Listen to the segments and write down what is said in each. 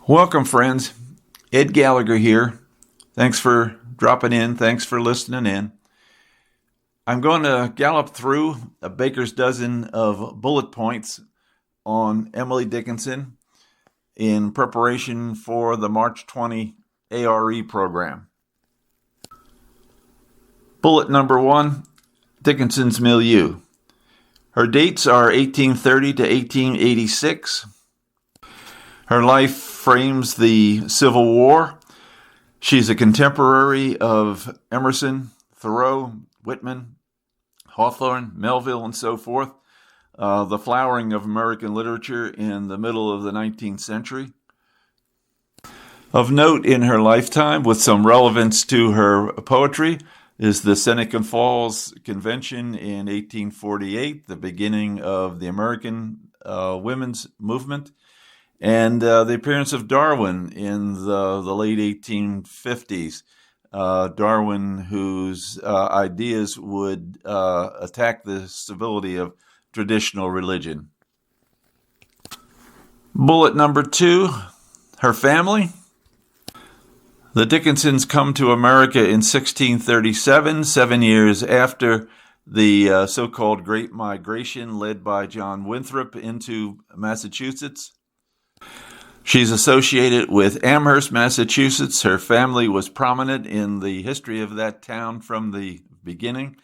Welcome, friends. Ed Gallagher here. Thanks for dropping in. Thanks for listening in. I'm going to gallop through a baker's dozen of bullet points on Emily Dickinson in preparation for the March 20 ARE program. Bullet number 1, Dickinson's milieu. Her dates are 1830 to 1886. Her life frames the Civil War. She's a contemporary of Emerson, Thoreau, Whitman, Hawthorne, Melville, and so forth, the flowering of American literature in the middle of the 19th century. Of note in her lifetime, with some relevance to her poetry, is the Seneca Falls Convention in 1848, the beginning of the American women's movement, and the appearance of Darwin in the late 1850s. Darwin, whose ideas would attack the stability of traditional religion. Bullet number 2, her family. The Dickinsons come to America in 1637, 7 years after the so-called Great Migration led by John Winthrop into Massachusetts. She's associated with Amherst, Massachusetts. Her family was prominent in the history of that town from the beginning.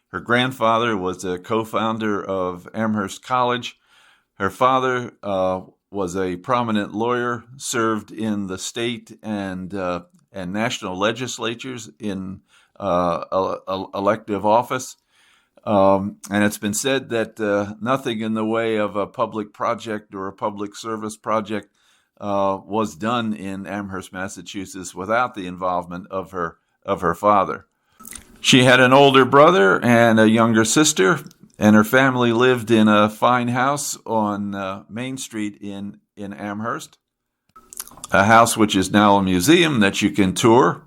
Her grandfather was a co-founder of Amherst College. Her father was a prominent lawyer, served in the state and national legislatures in elective office. And it's been said that nothing in the way of a public project or a public service project was done in Amherst, Massachusetts, without the involvement of her father. She had an older brother and a younger sister, and her family lived in a fine house on Main Street in Amherst, a house which is now a museum that you can tour.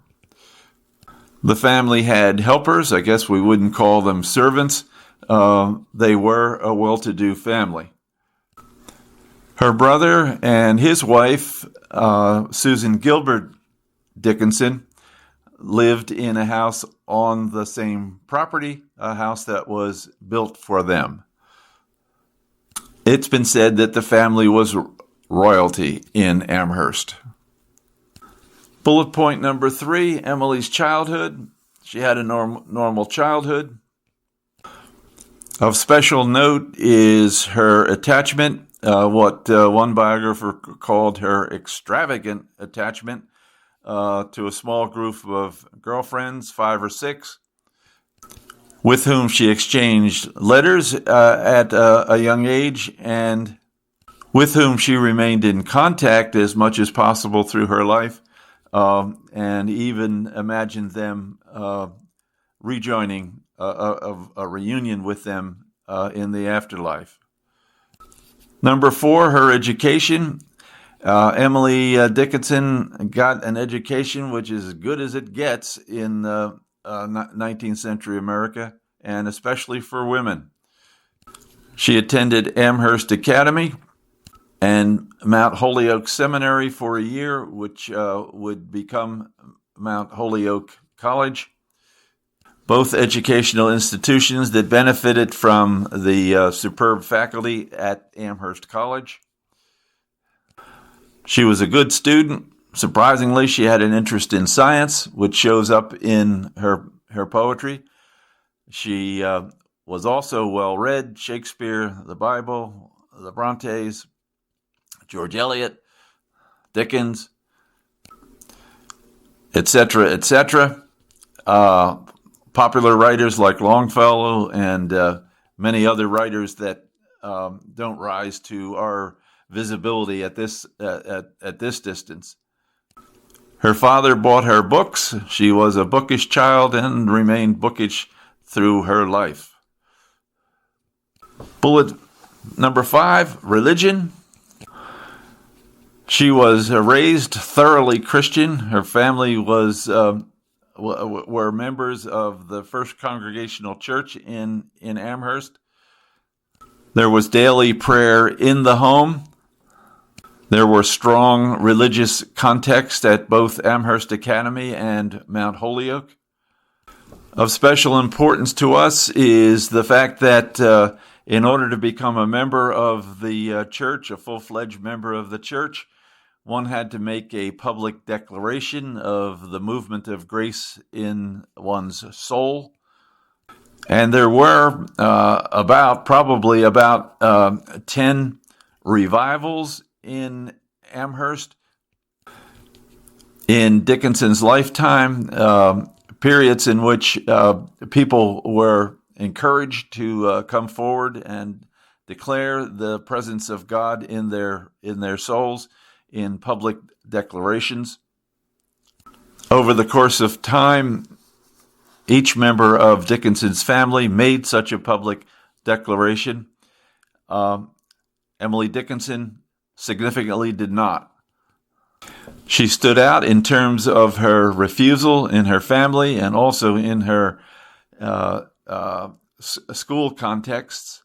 The family had helpers. I guess we wouldn't call them servants. They were a well-to-do family. Her brother and his wife, Susan Gilbert Dickinson, lived in a house on the same property, a house that was built for them. It's been said that the family was royalty in Amherst. Bullet point number 3, Emily's childhood. She had a normal childhood. Of special note is her attachment, what one biographer called her extravagant attachment to a small group of girlfriends, 5 or 6, with whom she exchanged letters at a young age and with whom she remained in contact as much as possible through her life, and even imagined them rejoining a reunion with them in the afterlife. Number 4, her education. Emily Dickinson got an education which is as good as it gets in 19th century America, and especially for women. She attended Amherst Academy and Mount Holyoke Seminary for a year, which would become Mount Holyoke College. Both educational institutions that benefited from the superb faculty at Amherst College. She was a good student. Surprisingly, she had an interest in science, which shows up in her poetry. She was also well-read: Shakespeare, the Bible, the Brontes, George Eliot, Dickens, etc., etc. Popular writers like Longfellow and many other writers that don't rise to our visibility at this distance. Her father bought her books. She was a bookish child and remained bookish through her life. Bullet number 5, religion. She was raised thoroughly Christian. Her family were members of the First Congregational Church in Amherst. There was daily prayer in the home. There were strong religious contexts at both Amherst Academy and Mount Holyoke. Of special importance to us is the fact that in order to become a member of the church, a full-fledged member of the church, one had to make a public declaration of the movement of grace in one's soul. And there were probably about 10 revivals in Amherst in Dickinson's lifetime, periods in which people were encouraged to come forward and declare the presence of God in their souls in public declarations. Over the course of time, each member of Dickinson's family made such a public declaration. Emily Dickinson significantly did not. She stood out in terms of her refusal in her family and also in her school contexts.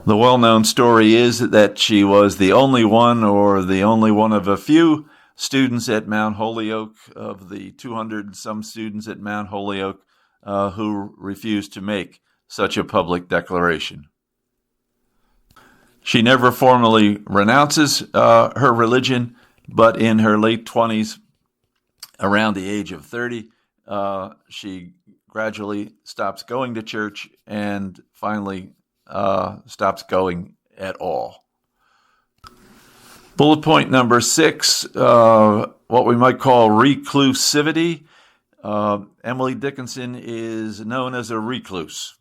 The well-known story is that she was the only one of a few students at Mount Holyoke, of the 200 and some students at Mount Holyoke, who refused to make such a public declaration. She never formally renounces her religion, but in her late 20s, around the age of 30, she gradually stops going to church and finally stops going at all. Bullet point number 6, what we might call reclusivity. Emily Dickinson is known as a recluse.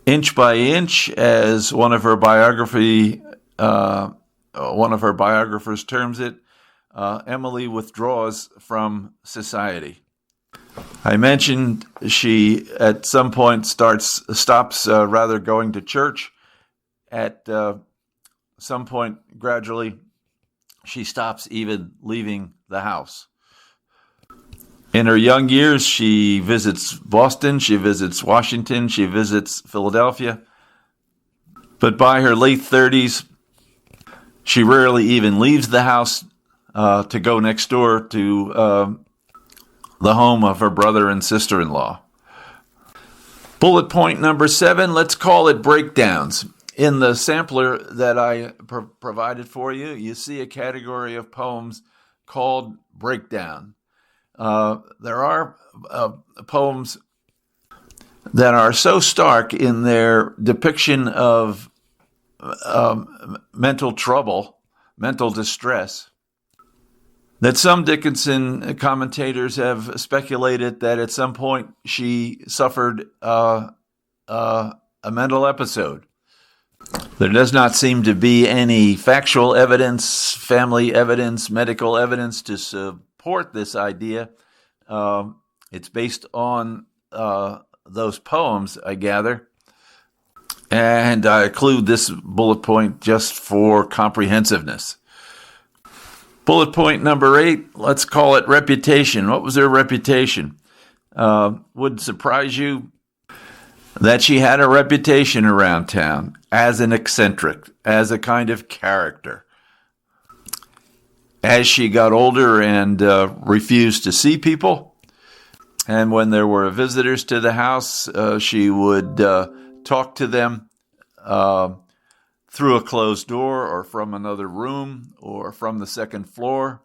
Inch by inch, as one of her biographers terms it, Emily withdraws from society. I mentioned she at some point stops going to church. At some point, gradually, she stops even leaving the house. In her young years, she visits Boston, she visits Washington, she visits Philadelphia. But by her late 30s, she rarely even leaves the house to go next door to the home of her brother and sister-in-law. Bullet point number 7, let's call it breakdowns. In the sampler that I provided for you, you see a category of poems called breakdown. There are poems that are so stark in their depiction of mental trouble, mental distress, that some Dickinson commentators have speculated that at some point she suffered a mental episode. There does not seem to be any factual evidence, family evidence, medical evidence to support this idea. It's based on those poems, I gather. And I include this bullet point just for comprehensiveness. Bullet point number 8, let's call it reputation. What was her reputation? Would surprise you that she had a reputation around town as an eccentric, as a kind of character. As she got older and refused to see people, and when there were visitors to the house, she would talk to them through a closed door or from another room or from the second floor,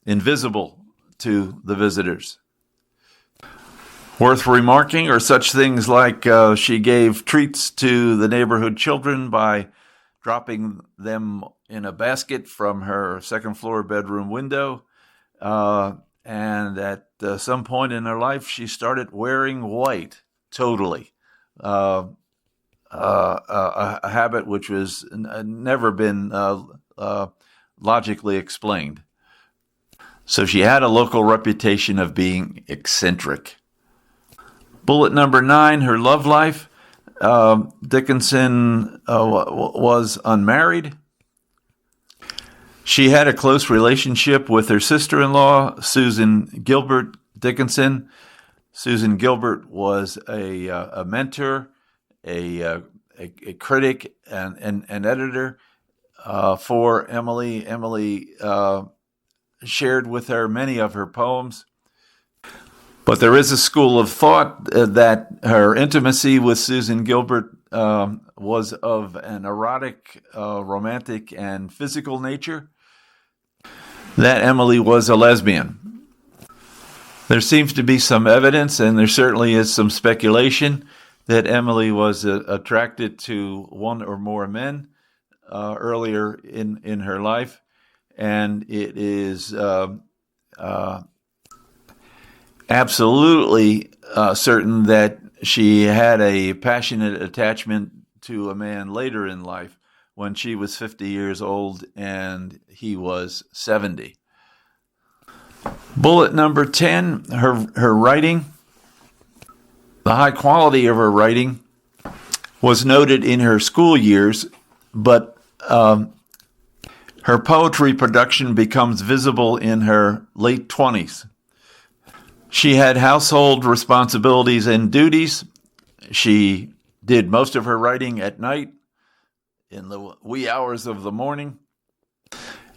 invisible to the visitors. Worth remarking are such things like she gave treats to the neighborhood children by dropping them in a basket from her second floor bedroom window. And at some point in her life, she started wearing white totally. A habit which was never been logically explained. So she had a local reputation of being eccentric. Bullet number 9, her love life. Dickinson was unmarried. She had a close relationship with her sister-in-law, Susan Gilbert Dickinson. Susan Gilbert was a mentor, a critic, and an editor for Emily. Emily shared with her many of her poems. But there is a school of thought that her intimacy with Susan Gilbert was of an erotic, romantic, and physical nature, that Emily was a lesbian. There seems to be some evidence, and there certainly is some speculation, that Emily was attracted to one or more men earlier in her life, and it is absolutely certain that she had a passionate attachment to a man later in life, when she was 50 years old and he was 70. Bullet number 10, her writing. The high quality of her writing was noted in her school years, but her poetry production becomes visible in her late 20s. She had household responsibilities and duties. She did most of her writing at night, in the wee hours of the morning,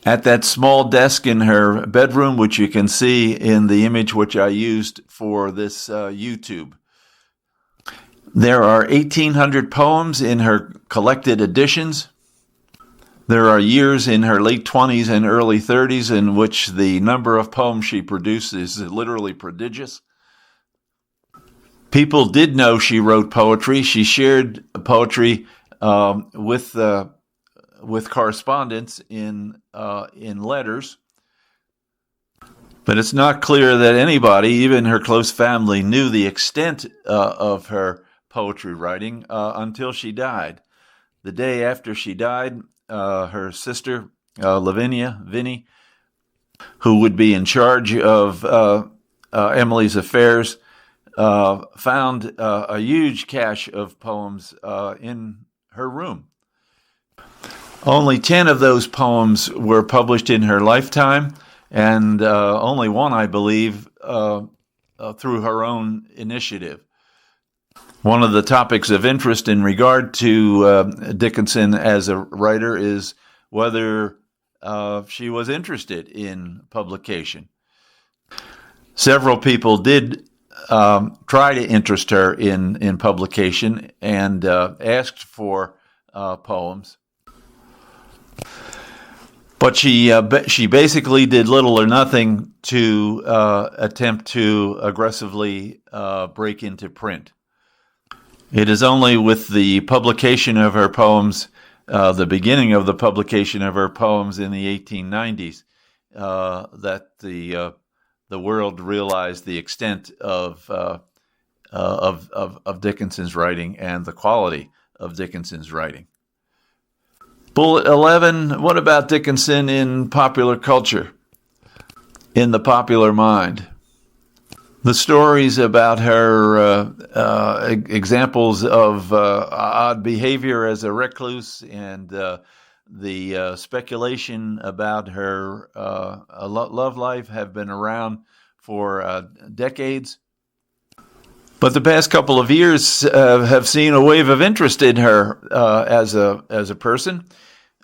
at that small desk in her bedroom, which you can see in the image which I used for this YouTube. There are 1,800 poems in her collected editions. There are years in her late 20s and early 30s in which the number of poems she produced is literally prodigious. People did know she wrote poetry. She shared poetry with correspondence in letters, but it's not clear that anybody, even her close family, knew the extent of her poetry writing until she died. The day after she died, her sister, Lavinia, Vinnie, who would be in charge of Emily's affairs, found a huge cache of poems in her room. Only 10 of those poems were published in her lifetime, and only one, I believe, through her own initiative. One of the topics of interest in regard to Dickinson as a writer is whether she was interested in publication. Several people did try to interest her in publication and asked for poems. But she basically did little or nothing to attempt to aggressively break into print. It is only with the publication of her poems, the beginning of the publication of her poems in the 1890s, that the world realized the extent of Dickinson's writing and the quality of Dickinson's writing. Bullet 11, what about Dickinson in popular culture, in the popular mind? The stories about her examples of odd behavior as a recluse and the speculation about her love life have been around for decades. But the past couple of years have seen a wave of interest in her as a person.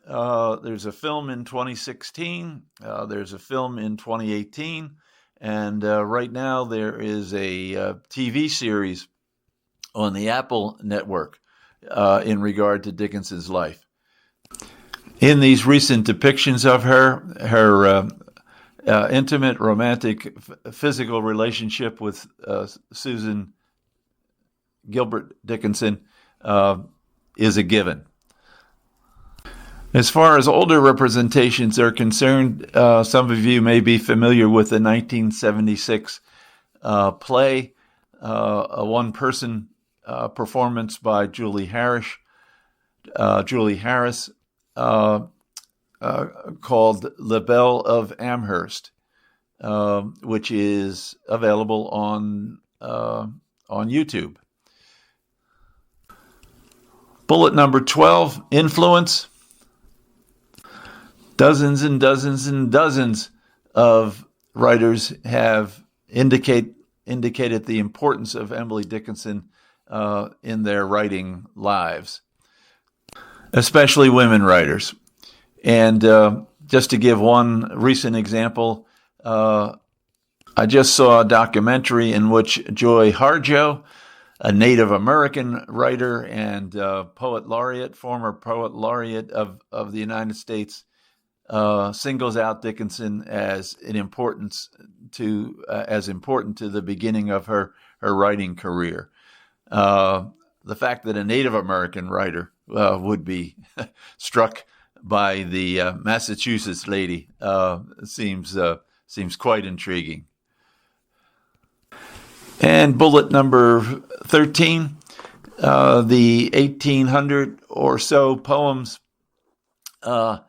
There's a film in 2016. There's a film in 2018. And right now there is a TV series on the Apple network in regard to Dickinson's life. In these recent depictions of her intimate, romantic, physical relationship with Susan Gilbert Dickinson is a given. As far as older representations are concerned, some of you may be familiar with the 1976 play, a one-person performance by Julie Harris, called The Belle of Amherst, which is available on YouTube. Bullet number 12, influence. Dozens and dozens and dozens of writers have indicated the importance of Emily Dickinson in their writing lives, especially women writers. And just to give one recent example, I just saw a documentary in which Joy Harjo, a Native American writer and poet laureate, former poet laureate of the United States, singles out Dickinson as important to the beginning of her writing career. The fact that a Native American writer would be struck by the Massachusetts lady seems quite intriguing. And bullet number 13, the 1,800 or so poems of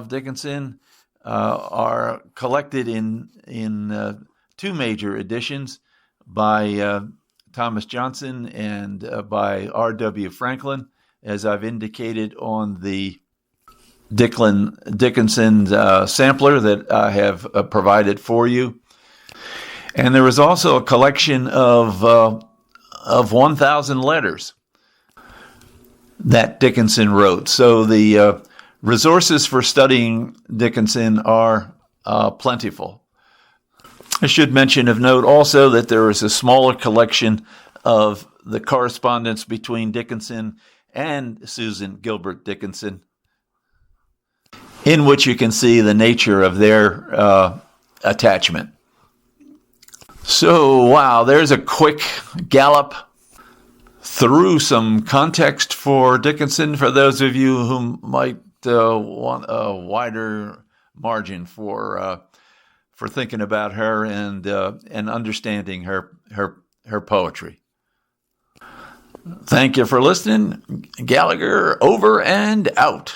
Dickinson are collected in two major editions by Thomas Johnson and by R.W. Franklin, as I've indicated on the Dickinson sampler that I have provided for you. And there was also a collection of 1,000 letters that Dickinson wrote. So the resources for studying Dickinson are plentiful. I should mention of note also that there is a smaller collection of the correspondence between Dickinson and Susan Gilbert Dickinson, in which you can see the nature of their attachment. So, wow, there's a quick gallop through some context for Dickinson for those of you who might want a wider margin for thinking about her and understanding her poetry. Thank you for listening. Gallagher over and out.